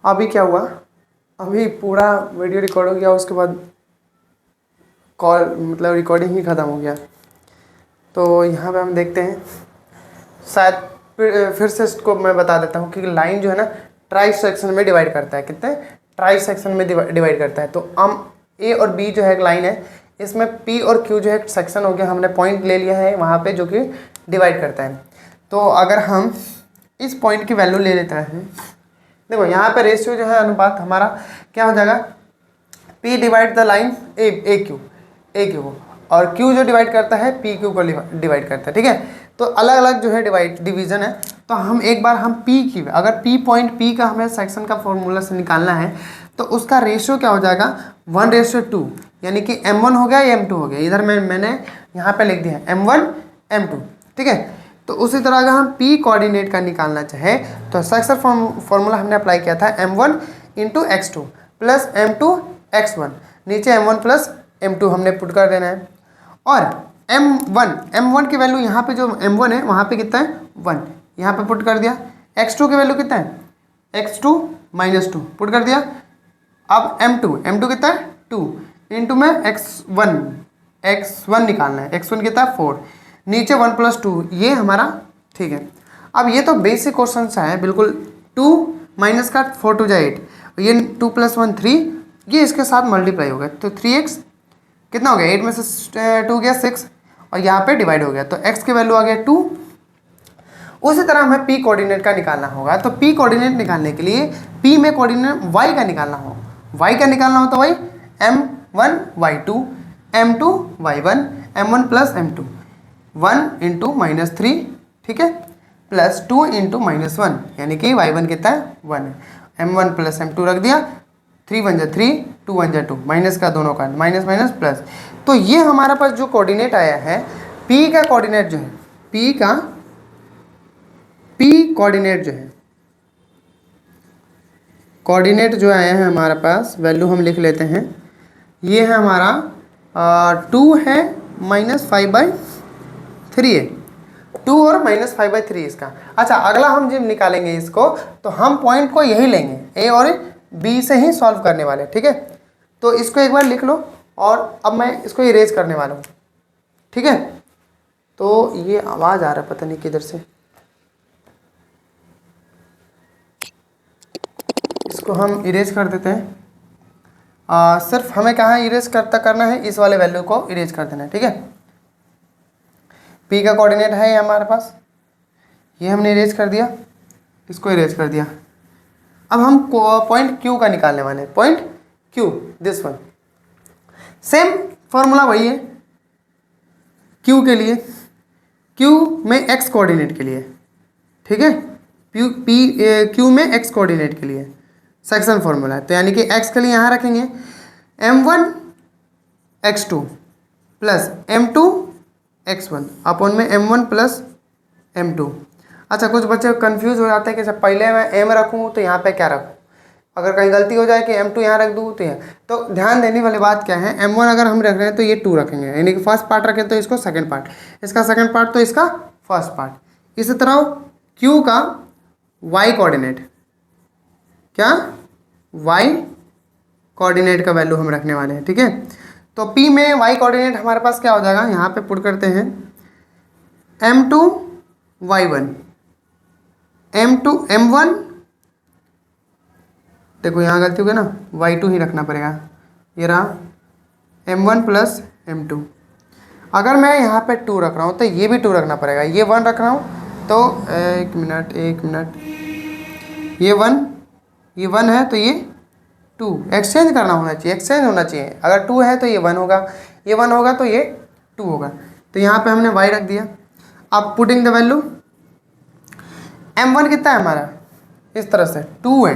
अभी क्या हुआ, अभी पूरा वीडियो रिकॉर्ड हो गया, उसके बाद कॉल मतलब रिकॉर्डिंग ही ख़त्म हो गया। तो यहाँ पे हम देखते हैं, शायद फिर से इसको मैं बता देता हूँ कि लाइन जो है ना ट्राई सेक्शन में डिवाइड करता है। कितने ट्राई सेक्शन में डिवाइड करता है। तो हम ए और बी जो है एक लाइन है, इसमें पी और क्यू जो है एक सेक्शन हो गया, हमने पॉइंट ले लिया है वहाँ पे जो कि डिवाइड करता है। तो अगर हम इस पॉइंट की वैल्यू ले लेते हैं, देखो यहाँ पे रेशियो जो है अनुपात हमारा क्या हो जाएगा, P divide the line A Q और Q जो डिवाइड करता है P क्यू को डिवाइड करता है। ठीक है, तो अलग अलग जो है डिवीजन है। तो हम एक बार हम P की, अगर P पॉइंट P का हमें सेक्शन का फॉर्मूला से निकालना है तो उसका रेशियो क्या हो जाएगा 1:2, यानी कि M1 हो गया या M2 हो गया। इधर मैंने यहाँ पे लिख दिया M1 M2। ठीक है, तो उसी तरह अगर हम P कोऑर्डिनेट का निकालना चाहे तो सेक्शन फॉर्मूला हमने अप्लाई किया था M1 × x2 plus M2 x1, नीचे M1 प्लस M2 हमने पुट कर देना है। और M1 की वैल्यू यहाँ पे जो M1 है वहाँ पे कितना है 1, यहाँ पे पुट कर दिया। x2 की वैल्यू कितना है x2 - 2 पुट कर दिया। अब M2 कितना है 2 इंटू में x1 निकालना है, x1 कितना है 4, नीचे 1 + 2 ये हमारा। ठीक है, अब ये तो बेसिक क्वेश्चन सा है बिल्कुल। 2 माइनस का 4 × 8, ये 2 + 1 3, ये इसके साथ मल्टीप्लाई हो गया तो 3x कितना हो गया, 8 में से 2 गया 6 और यहाँ पे डिवाइड हो गया तो x की वैल्यू आ गया 2। उसी तरह हमें p कोऑर्डिनेट का निकालना होगा। तो p कोऑर्डिनेट निकालने के लिए p में कोऑर्डिनेट y का निकालना हो, तो वही m1 y2 m2 y1 m1 + m2 1 × -3, ठीक है, प्लस 2 × -1 यानी कि y1 कितना है 1 है। m1 + m2 रख दिया, 3 × 3 2 × 2 माइनस का दोनों का माइनस माइनस प्लस। तो ये हमारा पास जो कोऑर्डिनेट आया है p का कोऑर्डिनेट जो है कोऑर्डिनेट जो आया है हमारे पास, वैल्यू हम लिख लेते हैं। ये है हमारा 2 है -5/3 है, 2 और -5/3 इसका। अच्छा, अगला हम जब निकालेंगे इसको तो हम पॉइंट को यही लेंगे, ए और बी से ही सॉल्व करने वाले। ठीक है, तो इसको एक बार लिख लो और अब मैं इसको इरेज करने वाला हूँ। ठीक है, तो ये आवाज़ आ रहा है पता नहीं किधर से, इसको हम इरेज कर देते हैं। सिर्फ हमें कहाँ इरेज करना है, इस वाले वैल्यू को इरेज कर देना है। ठीक है, p का कोऑर्डिनेट है ये हमारे पास, ये हमने इरेज कर दिया, इसको इरेज कर दिया। अब हम पॉइंट q का निकालने वाले हैं, point q this one. Same formula वही है q के लिए, q में x कोऑर्डिनेट के लिए। ठीक है, q में x कोऑर्डिनेट के लिए सेक्शन फॉर्मूला है। तो यानी कि x के लिए यहाँ रखेंगे m1 x2 plus m2 x1 upon में m1 + m2। अच्छा, कुछ बच्चे कंफ्यूज हो जाते हैं कि जब पहले मैं m रखूँ तो यहाँ पे क्या रखूँ, अगर कहीं गलती हो जाए कि m2 यहाँ रख दूँ तो यहाँ। तो ध्यान देने वाली बात क्या है, m1 अगर हम रख रहे हैं तो ये 2 रखेंगे, यानी कि फर्स्ट पार्ट रखें तो इसको सेकंड पार्ट, इसका सेकंड पार्ट तो इसका फर्स्ट पार्ट। इसी तरह q का y कोऑर्डिनेट, क्या y कोऑर्डिनेट का वैल्यू हम रखने वाले हैं। ठीक है, तो p में y कोऑर्डिनेट हमारे पास क्या हो जाएगा, यहाँ पे पुट करते हैं m2 y1 m1, देखो यहाँ गलती हो गई ना, y2 ही रखना पड़ेगा, ये रहा m1 + m2। अगर मैं यहाँ पे 2 रख रहा हूँ तो ये भी 2 रखना पड़ेगा, ये 1 रख रहा हूँ तो एक मिनट, ये 1 है तो ये 2 एक्सचेंज होना चाहिए। अगर 2 है तो ये 1 होगा, ये 1 होगा तो ये 2 होगा। तो यहाँ पे हमने y रख दिया। अब पुटिंग द वैल्यू, m1 कितना है हमारा, इस तरह से 2 है,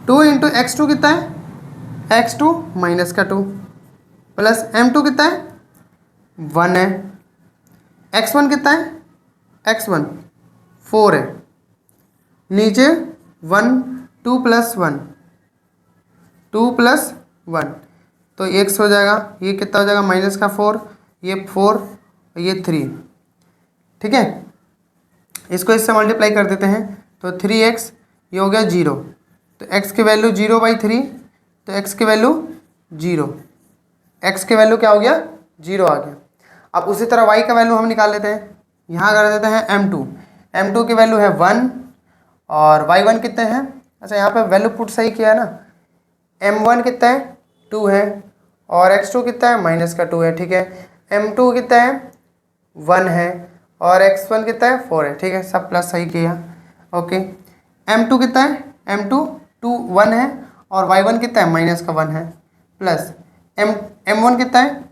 2 × x2 कितना है x2 - 2 प्लस m2 कितना है 1 है, x1 कितना है x1 4 है, नीचे 1 2 + 1 2 + 1 तो x हो जाएगा, ये कितना हो जाएगा -4, ये 4 ये 3। ठीक है, इसको इससे मल्टीप्लाई कर देते हैं तो 3x ये हो गया 0, तो x की वैल्यू 0/3, तो x की वैल्यू 0, x की वैल्यू क्या हो गया 0 आ गया। अब उसी तरह y का वैल्यू हम निकाल लेते हैं, यहाँ कर देते हैं m2 की वैल्यू है 1 और y1 कितने हैं, अच्छा यहाँ पे वैल्यू पुट सही किया है ना, m1 कितना है 2 है और x2 कितना है -2 है, ठीक है। m2 कितना है 1 है और x1 कितना है 4 है, ठीक है, सब प्लस सही किया, ओके। m2 कितना है, m2 1 है और y1 कितना है -1 है, प्लस m1 कितना है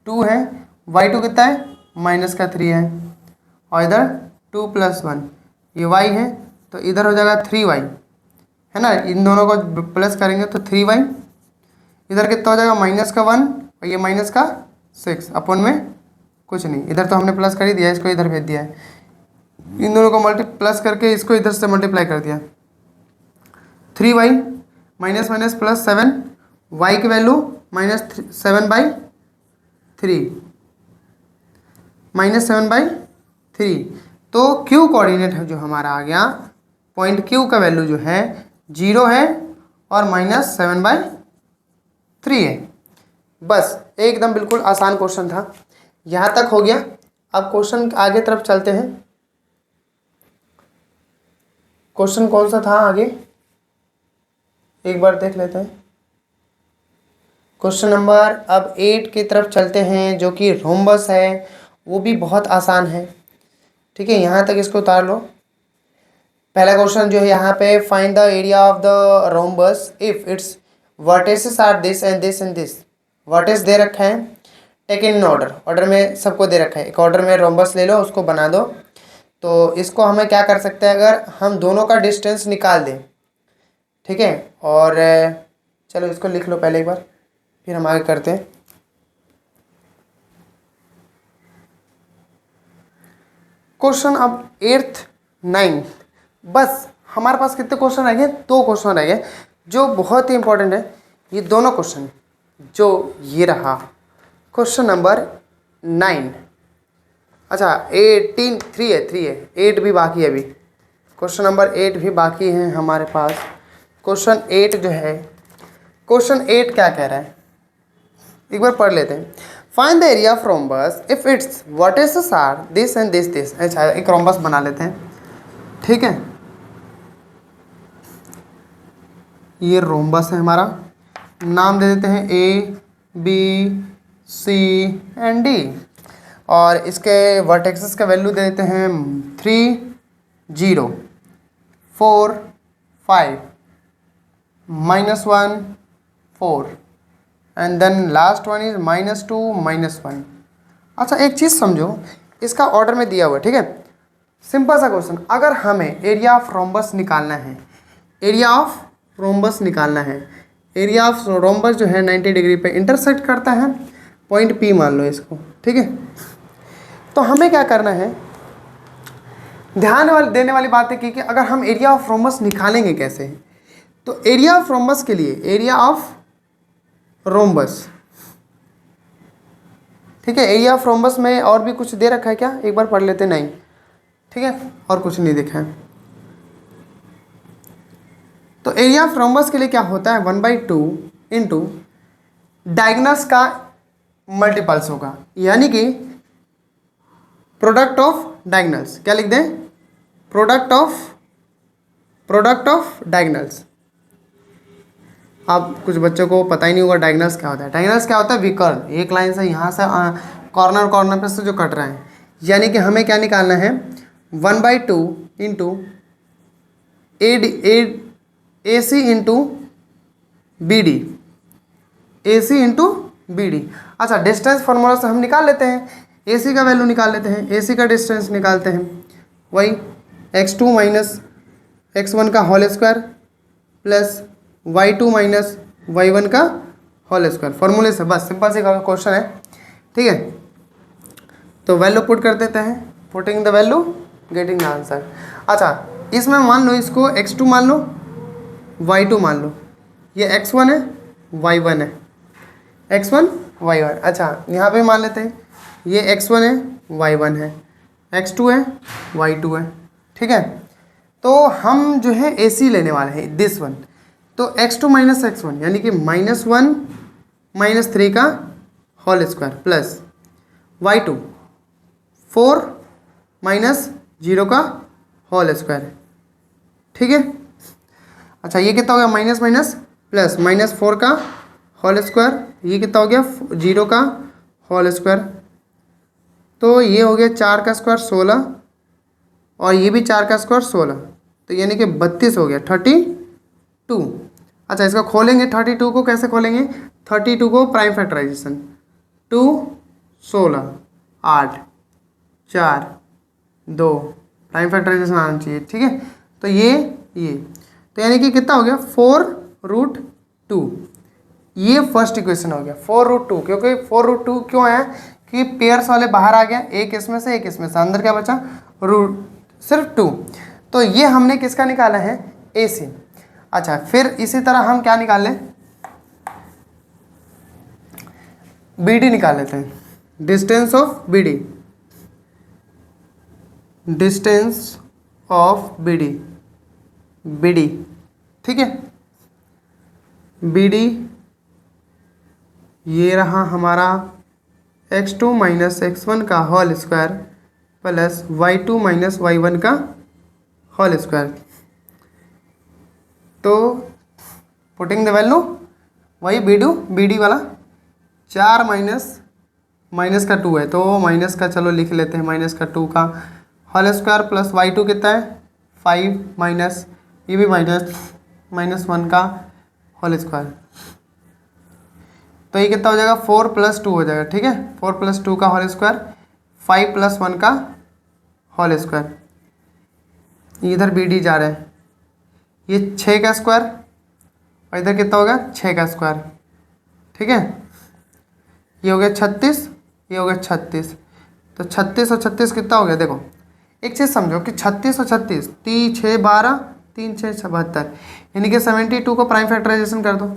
2 है, y2 कितना है -3 है और इधर 2 + 1 ये y है, तो इधर हो जाएगा 3y है ना, इन दोनों को प्लस करेंगे तो 3y, इधर कितना हो जाएगा -1 और ये -6 अपन में कुछ नहीं, इधर तो हमने प्लस कर ही दिया, इसको इधर भेज दिया है, इन दोनों को प्लस करके इसको इधर से मल्टीप्लाई कर दिया, 3y माइनस प्लस 7, y की वैल्यू -7/3 तो q कोऑर्डिनेट है जो हमारा आ गया, पॉइंट q का वैल्यू जो है 0 है और -7/3 है। बस एकदम बिल्कुल आसान क्वेश्चन था, यहाँ तक हो गया। अब क्वेश्चन आगे तरफ चलते हैं, क्वेश्चन कौन सा था आगे एक बार देख लेते हैं। क्वेश्चन नंबर अब 8 की तरफ चलते हैं, जो कि रोम्बस है, वो भी बहुत आसान है, ठीक है, यहाँ तक इसको उतार लो। पहला क्वेश्चन जो है यहाँ पे, find the area of the rhombus if its vertices are this and this and this. Vertex दे रखा है, टेक इन ऑर्डर में सबको दे रखा है, एक ऑर्डर में रोम्बस ले लो, उसको बना दो। तो इसको हमें क्या कर सकते हैं, अगर हम दोनों का डिस्टेंस निकाल दें, ठीक है, और चलो इसको लिख लो पहले एक बार, फिर हम आगे करते हैं। क्वेश्चन अब 8th 9th, बस हमारे पास कितने क्वेश्चन रह गए, 2 क्वेश्चन रह गए जो बहुत ही इंपॉर्टेंट है। ये दोनों क्वेश्चन जो ये रहा क्वेश्चन नंबर 9, अच्छा 18 3 है 8 भी बाकी है, अभी क्वेश्चन नंबर 8 भी बाकी है हमारे पास। क्वेश्चन 8 जो है, क्वेश्चन 8 क्या कह रहा है एक बार पढ़ लेते हैं। Find the area of rhombus if its vertices are this and this this. अच्छा एक रोम्बस बना लेते हैं, ठीक है, ये रोम्बस है हमारा, नाम दे देते हैं A B C and D और इसके वर्टेक्सेस का वैल्यू दे देते हैं 3 0 4 5 -1 4 and then last one is -2 -1। अच्छा एक चीज़ समझो, इसका ऑर्डर में दिया हुआ है, ठीक है, सिंपल सा क्वेश्चन। अगर हमें एरिया ऑफ रोम्बस निकालना है, एरिया ऑफ रोम्बस निकालना है, एरिया ऑफ रोम्बस जो है 90 डिग्री पे इंटरसेक्ट करता है, पॉइंट P मान लो इसको, ठीक है। तो हमें क्या करना है, ध्यान देने वाली बात है कि अगर हम एरिया ऑफ रोम्बस निकालेंगे कैसे, तो एरिया ऑफ रोम्बस के लिए एरिया ऑफ रोम्बस, ठीक है, एरिया ऑफ रोम्बस में और भी कुछ दे रखा है क्या, एक बार पढ़ लेते, नहीं, ठीक है, और कुछ नहीं दिखा है। तो एरिया ऑफ रोम्बस के लिए क्या होता है, 1/2 इंटू डायगोनल्स का मल्टीपल्स होगा, यानी कि प्रोडक्ट ऑफ डायगोनल्स, क्या लिख दें, प्रोडक्ट ऑफ डायगोनल्स। अब कुछ बच्चों को पता ही नहीं होगा डायगोनल्स क्या होता है। डायगोनल्स क्या होता है, विकर्ण, एक लाइन से यहाँ से कॉर्नर पे से जो कट रहा है, यानी कि हमें क्या निकालना है, 1/2 इंटू AC इंटू BD। अच्छा डिस्टेंस फार्मूला से हम निकाल लेते हैं, AC का वैल्यू निकाल लेते हैं, AC का डिस्टेंस निकालते हैं, वही x2 माइनस x1 का whole square plus y2 minus y1 का होल स्क्वायर, फॉर्मूले से, बस सिंपल से क्वेश्चन है, ठीक है। तो वैल्यू पुट कर देते हैं, putting the value getting the answer. अच्छा इसमें मान लो इसको x2 मान लो, y2 मान लो, ये x1 है y1 है, x1 y1, अच्छा यहाँ पे मान लेते हैं ये x1 है y1 है, x2 है y2 है, ठीक है। तो हम जो है AC लेने वाले हैं, दिस वन, तो x2 माइनस x1 यानी कि -1 -3 का whole square plus y2 4 minus 0 का होल स्क्वायर। ठीक है, अच्छा ये कितना हो गया, माइनस माइनस प्लस -4 का होल स्क्वायर, ये कितना हो गया 0 का होल स्क्वायर। तो ये हो गया 4 का स्क्वायर 16 और ये भी 4 का स्क्वायर 16, तो यानी कि 32 हो गया 32। अच्छा इसका खोलेंगे 32 को, कैसे खोलेंगे 32 को प्राइम फैक्टराइजेशन, 2 16 8 4 2 प्राइम फैक्टराइजेशन आना चाहिए। ठीक है, तो ये तो यानी कि कितना हो गया 4√2। ये फर्स्ट इक्वेशन हो गया 4√2, क्योंकि 4√2 क्यों आया कि पेयर्स वाले बाहर आ गया, एक इसमें से एक इसमें से, अंदर क्या बचा रूट सिर्फ 2। तो ये हमने किसका निकाला है, AC। अच्छा फिर इसी तरह हम क्या निकाल लें, BD निकाल लेते हैं, distance of BD, distance of BD। ठीक है, BD ये रहा हमारा x2 माइनस x1 का whole square plus y2 minus y1 का होल स्क्वायर। तो पुटिंग द वैल्यू वही BD वाला 4 माइनस का 2 है, तो माइनस का चलो लिख लेते हैं, -2 का होल स्क्वायर प्लस y2 कितना है 5 माइनस ये भी -1 का होल स्क्वायर। तो ये कितना हो जाएगा 4 + 2 हो जाएगा। ठीक है, 4 + 2 का होल स्क्वायर, 5 + 1 का होल स्क्वायर। इधर BD जा रहा है, ये 6 का स्क्वायर और इधर कितना होगा 6 का स्क्वायर। ठीक है, ये हो गया 36, ये हो गया 36, तो 36 और 36 कितना हो गया, देखो एक चीज़ समझो कि 36 और 36 3 6 12 3 6 72, यानी कि 72 को प्राइम फैक्टराइजेशन कर दो,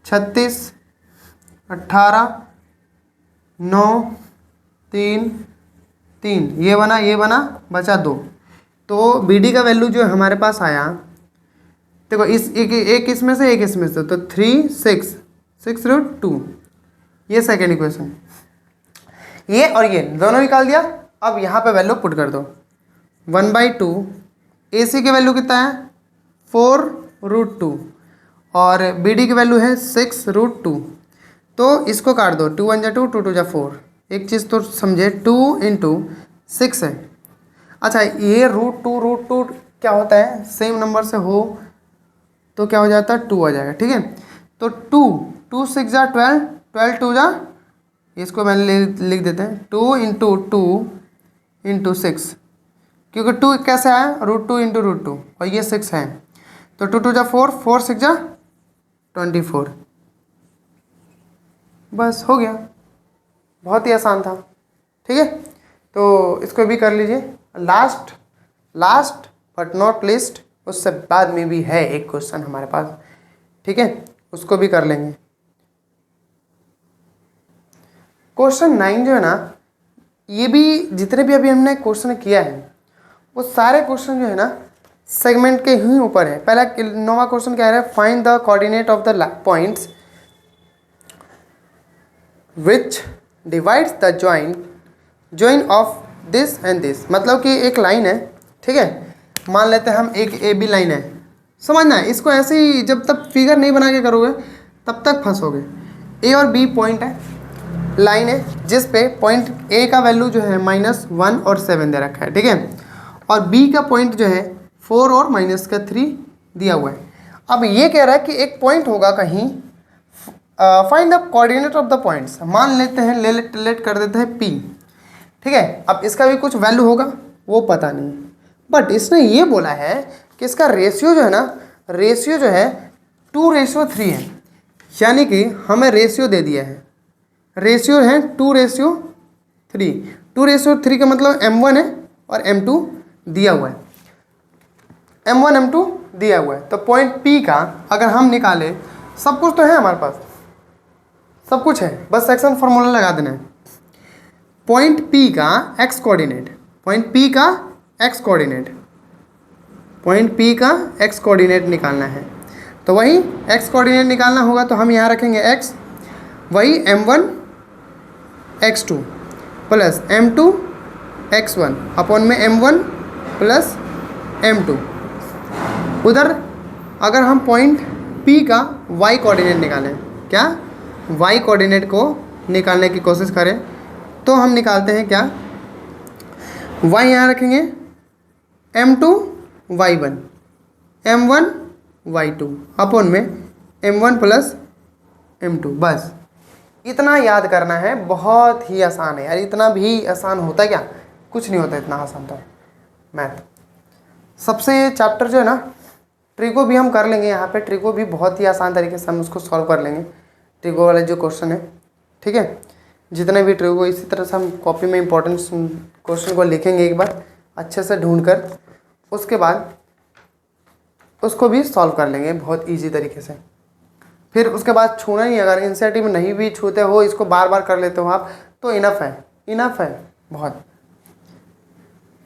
36 18 9 3 3, ये बना बचा 2। तो BD का वैल्यू जो हमारे पास आया, देखो इस एक इसमें से एक इसमें से, तो 3 6√2, ये सेकेंड इक्वेशन। ये और ये दोनों निकाल दिया। अब यहाँ पे वैल्यू पुट कर दो, 1/2 AC की वैल्यू कितना है 4√2 और BD की वैल्यू है 6√2। तो इसको काट दो, 2 1 2 2 2 4। एक चीज़ तो समझे, 2 × 6 है। अच्छा ये √2 क्या होता है, सेम नंबर से हो तो क्या हो जाता है 2 आ जाएगा। ठीक है, तो 2 6 = 12, 12 2 = इसको मैंने लिख देते हैं 2 × 2 × 6, क्योंकि 2 कैसे आया √2 × √2 और ये 6 है, तो 2 2 = 4, 4 6 = 24। बस हो गया, बहुत ही आसान था। ठीक है, तो इसको भी कर लीजिए। लास्ट बट नॉट लीस्ट, उससे बाद में भी है एक क्वेश्चन हमारे पास। ठीक है, उसको भी कर लेंगे। क्वेश्चन 9 जो है ना, ये भी जितने भी अभी हमने क्वेश्चन किया है वो सारे क्वेश्चन जो है ना सेगमेंट के ही ऊपर है। पहला 9वां क्वेश्चन क्या है, find the coordinate of the points which divides the join of this and this. मतलब कि एक लाइन है, ठीक है, मान लेते हैं हम एक AB लाइन है। समझना है इसको, ऐसे ही जब तक फिगर नहीं बना के करोगे तब तक फंसोगे। A और B पॉइंट है, लाइन है जिस पे पॉइंट A का वैल्यू जो है -1 और 7 दे रखा है। ठीक है, और B का पॉइंट जो है 4 और -3 दिया हुआ है। अब ये कह रहा है कि एक पॉइंट होगा कहीं, find the coordinate of the points. मान लेते हैं, लेट कर देते हैं P। ठीक है, अब इसका भी कुछ वैल्यू होगा वो पता नहीं, बट इसने ये बोला है कि इसका रेशियो जो है ना, रेशियो जो है 2:3 है, यानी कि हमें रेशियो दे दिया है, रेशियो है 2:3। 2:3 का मतलब M1 है और M2 दिया हुआ है, M1 M2 दिया हुआ है। तो पॉइंट P का अगर हम निकालें, सब कुछ तो है हमारे पास, सब कुछ है, बस सेक्शन फार्मूला लगा देना है। पॉइंट P का x कोऑर्डिनेट, पॉइंट P का x कोऑर्डिनेट, पॉइंट P का x कोऑर्डिनेट निकालना है। तो वही x कोऑर्डिनेट निकालना होगा तो हम यहाँ रखेंगे x, वही m1 x2 plus m2 x1 upon में m1 प्लस m2। उधर अगर हम पॉइंट P का y कोऑर्डिनेट निकालें, क्या y कोऑर्डिनेट को निकालने की कोशिश करें तो हम निकालते हैं क्या, y यहाँ रखेंगे m2 y1 m1 y2 upon में m1 प्लस m2। बस इतना याद करना है, बहुत ही आसान है यार, इतना भी आसान होता है क्या, कुछ नहीं होता इतना आसान तो मैथ। सबसे चैप्टर जो है ना ट्रिको भी हम कर लेंगे, यहाँ पे ट्रिको भी बहुत ही आसान तरीके से हम उसको सॉल्व कर लेंगे, ट्रिको वाले जो क्वेश्चन है, ठीक है। जितने भी ट्रिको इसी तरह से हम कॉपी में इंपॉर्टेंट क्वेश्चन को लिखेंगे एक बार अच्छे से ढूंढ कर, उसके बाद उसको भी सॉल्व कर लेंगे बहुत इजी तरीके से। फिर उसके बाद छूना ही, अगर एनसीईआरटी में नहीं भी छूते हो, इसको बार बार कर लेते हो आप तो इनफ है बहुत।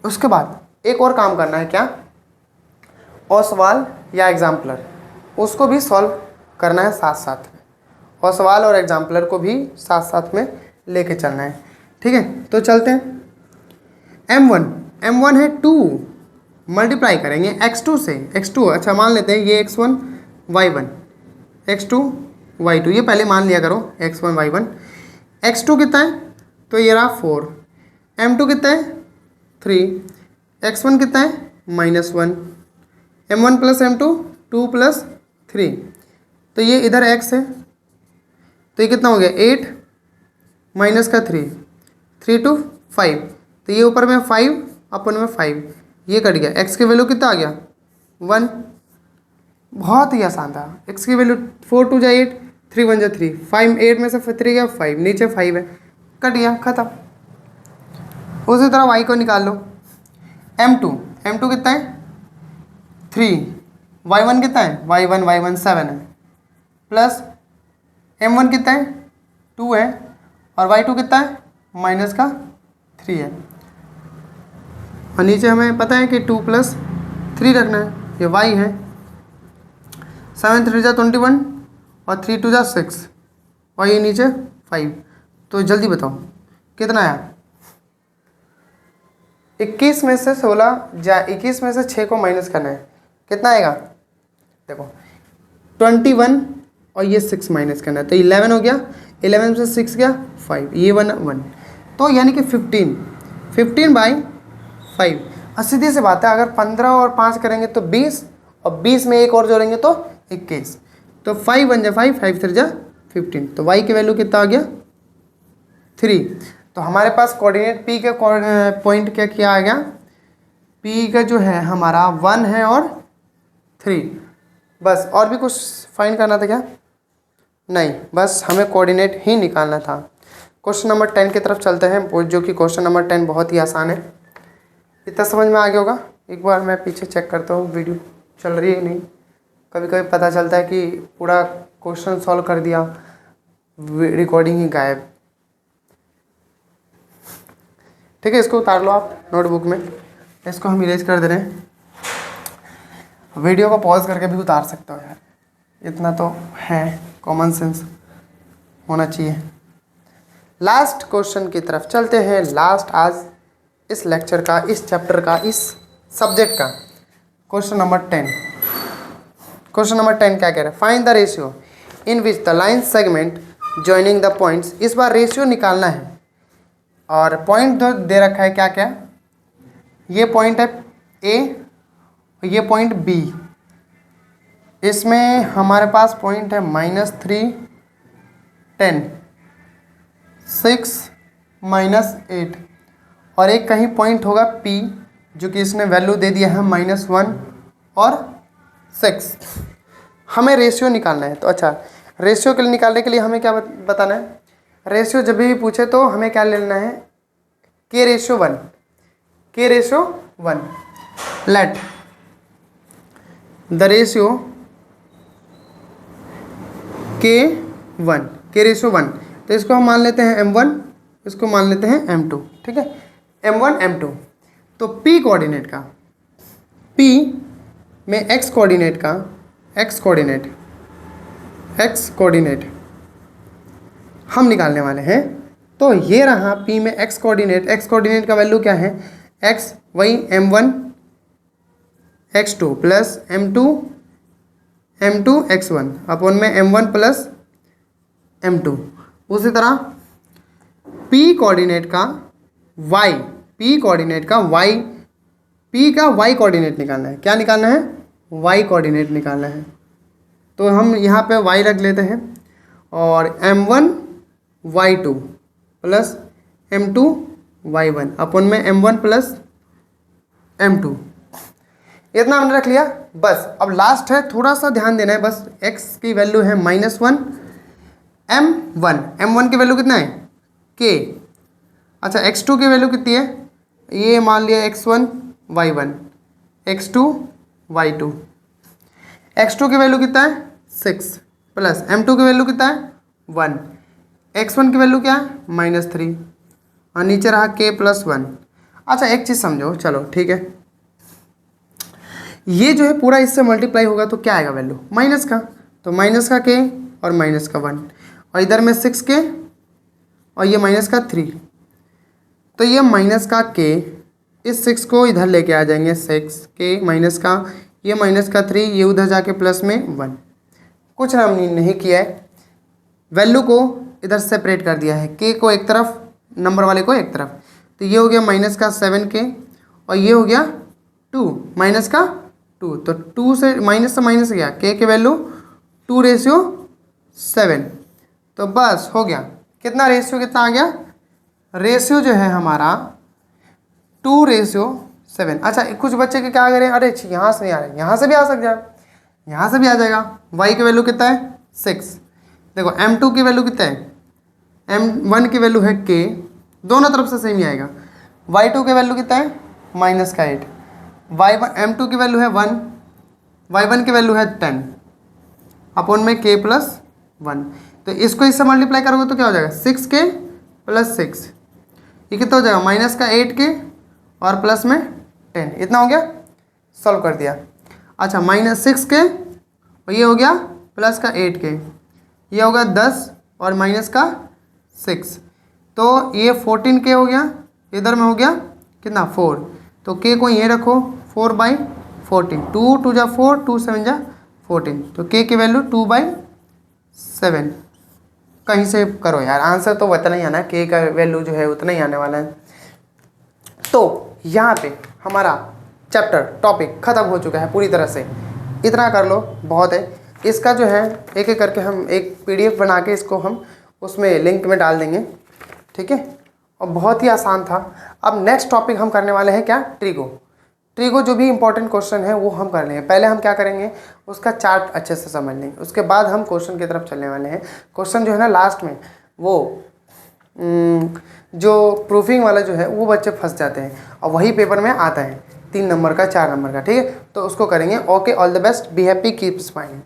उसके बाद एक और काम करना है क्या, ओसवाल या एग्जाम्पलर, उसको भी सॉल्व करना है साथ साथ में, ओसवाल और एग्जाम्पलर को भी साथ साथ में लेके चलना है, ठीक है। तो चलते हैं, m1 है 2, मल्टीप्लाई करेंगे x2 से, x2 अच्छा मान लेते हैं ये x1 y1 x2 y2, ये पहले मान लिया करो x1 y1। x2 कितना है तो ये रहा 4, m2 कितना है 3, x1 कितना है -1, m1 प्लस m2 2 प्लस 3, तो ये इधर x है तो ये कितना हो गया 8 माइनस का 3 to 5, तो ये ऊपर में 5 अपन में 5, ये कट गया, x की वैल्यू कितना आ गया 1। बहुत ही आसान था, x की वैल्यू 4 2 जा 8 3 1 जा 3, 5 8 में से 3 गया 5, नीचे 5 है, कट गया, खत्म। उसी तरह y को निकाल लो, m2 कितना है 3, y1 कितना है y1 7 है, प्लस m1 कितना है 2 है, और y2 कितना है माइनस का 3 है, और नीचे हमें पता है कि 2 प्लस 3 रखना है, ये y है, 7 3 जा 21 और 3 2 जा 6 और ये नीचे 5। तो जल्दी बताओ कितना आया, 21 में से 16 जा 21 में से 6 को माइनस करना है, कितना आएगा देखो 21 और ये 6 माइनस करना है, तो 11 हो गया, 11 में से 6 गया 5, ये 1 तो यानी कि 15/5। और सीधी सी बात है, अगर 15 और 5 करेंगे तो 20 और 20 में एक और जोड़ेंगे तो 21, तो 5 1 जा 5 5 3 जा 15, तो y की वैल्यू कितना आ गया 3। तो हमारे पास कोऑर्डिनेट p का पॉइंट क्या आ गया, p का जो है हमारा 1 है और 3, बस। और भी कुछ फाइंड करना था क्या, नहीं, बस हमें कोऑर्डिनेट ही निकालना था। क्वेश्चन नंबर 10 की तरफ चलते हैं, जो कि क्वेश्चन नंबर 10 बहुत ही आसान है, इतना समझ में आ गया होगा। एक बार मैं पीछे चेक करता हूँ वीडियो चल रही है नहीं, कभी कभी पता चलता है कि पूरा क्वेश्चन सॉल्व कर दिया, रिकॉर्डिंग ही गायब। ठीक है, इसको उतार लो आप नोटबुक में, इसको हम इरेज कर दे रहे हैं। वीडियो को पॉज करके भी उतार सकते हो यार, इतना तो है, कॉमन सेंस होना चाहिए। लास्ट क्वेश्चन की तरफ चलते हैं, लास्ट आज इस लेक्चर का, इस चैप्टर का, इस सब्जेक्ट का, क्वेश्चन नंबर 10। क्वेश्चन नंबर 10 क्या कह रहा है, find the ratio in which the line segment joining the points. इस बार रेशियो निकालना है और पॉइंट तो दे रखा है क्या क्या, ये पॉइंट है ए, ये पॉइंट बी, इसमें हमारे पास पॉइंट है -3 10 6 -8, और एक कहीं पॉइंट होगा P जो कि इसने वैल्यू दे दिया है -1 और 6। हमें रेशियो निकालना है, तो अच्छा रेशियो के लिए निकालने के लिए हमें क्या बताना है, रेशियो जब भी पूछे तो हमें क्या लेना है, k/1, k/1, let the ratio k/1, तो इसको हम मान लेते हैं m1, इसको मान लेते हैं m2, ठीक है, m1 m2। तो p कोऑर्डिनेट का, p में x कोऑर्डिनेट का एक्स कोऑर्डिनेट हम निकालने वाले हैं। तो ये रहा P में एक्स कोऑर्डिनेट का वैल्यू क्या है, x वही m1 x2 plus m2 x1 upon में m1 प्लस m2। उसी तरह P कोऑर्डिनेट का y कोऑर्डिनेट निकालना है। क्या निकालना है, y कोऑर्डिनेट निकालना है। तो हम यहाँ पे y रख लेते हैं और m1 y2 plus m2 y1 अपन में m1 प्लस m2, इतना हमने रख लिया बस। अब लास्ट है, थोड़ा सा ध्यान देना है बस। x की वैल्यू है -1, m1 की वैल्यू कितना है k। अच्छा x2 की वैल्यू कितनी है, ये मान लिया x1 y1 x2 y2। x2 की वैल्यू कितना है 6 प्लस m2 की वैल्यू कितना है 1, x1 की वैल्यू क्या है -3 और नीचे रहा k प्लस 1। अच्छा एक चीज़ समझो, चलो ठीक है, ये जो है पूरा इससे मल्टीप्लाई होगा तो क्या आएगा वैल्यू माइनस का, तो माइनस का k और माइनस का 1 और इधर में 6k और ये माइनस का 3, तो ये माइनस का k, इस 6 को इधर लेके आ जाएंगे 6k माइनस का, ये माइनस का 3, ये उधर जाके प्लस में 1। कुछ हमने नहीं किया है, वैल्यू को इधर सेपरेट कर दिया है, k को एक तरफ नंबर वाले को एक तरफ। तो ये हो गया माइनस का 7k और ये हो गया 2 माइनस का 2, तो 2 से माइनस गया, k की वैल्यू 2:7। तो बस हो गया, कितना रेशियो कितना आ गया, रेशियो जो है हमारा 2:7। अच्छा कुछ बच्चे के क्या करें, अरे यहाँ से नहीं आ रहा है, यहाँ से भी आ सकता है, यहाँ से भी आ जाएगा। y की वैल्यू कितना है 6, देखो m2 की वैल्यू कितना है, m1 की वैल्यू है k, दोनों तरफ से सेम ही आएगा। y2 की वैल्यू कितना है -8, y1 m2 की वैल्यू है 1, y1 की वैल्यू है 10 अपॉन में k प्लस 1। तो इसको इससे मल्टीप्लाई करोगे तो क्या हो जाएगा 6k प्लस 6, ये कितना हो जाएगा माइनस का 8k और प्लस में 10, इतना हो गया, सॉल्व कर दिया। अच्छा -6k और ये हो गया प्लस का 8k, ये होगा 10 और माइनस का 6, तो ये 14k हो गया, इधर में हो गया कितना 4, तो k को ये रखो 4/14, 2 2 जा 4, 2 7 जा 14, तो k की वैल्यू 2/7। कहीं से करो यार, आंसर तो उतना ही आना है, k का वैल्यू जो है उतना ही आने वाला है। तो यहाँ पे हमारा चैप्टर टॉपिक ख़त्म हो चुका है पूरी तरह से, इतना कर लो बहुत है। इसका जो है एक एक करके हम एक PDF बना के इसको हम उसमें लिंक में डाल देंगे, ठीक है, और बहुत ही आसान था। अब नेक्स्ट टॉपिक हम करने वाले हैं क्या, ट्रिगो जो भी इंपॉर्टेंट क्वेश्चन है वो हम कर लेंगे। पहले हम क्या करेंगे, उसका चार्ट अच्छे से समझ लेंगे, उसके बाद हम क्वेश्चन की तरफ चलने वाले हैं। क्वेश्चन जो है ना लास्ट में वो जो प्रूफिंग वाला जो है वो बच्चे फंस जाते हैं और वही पेपर में आता है 3 नंबर का 4 नंबर का, ठीक है, तो उसको करेंगे। Okay, all the best, be happy, keep smiling.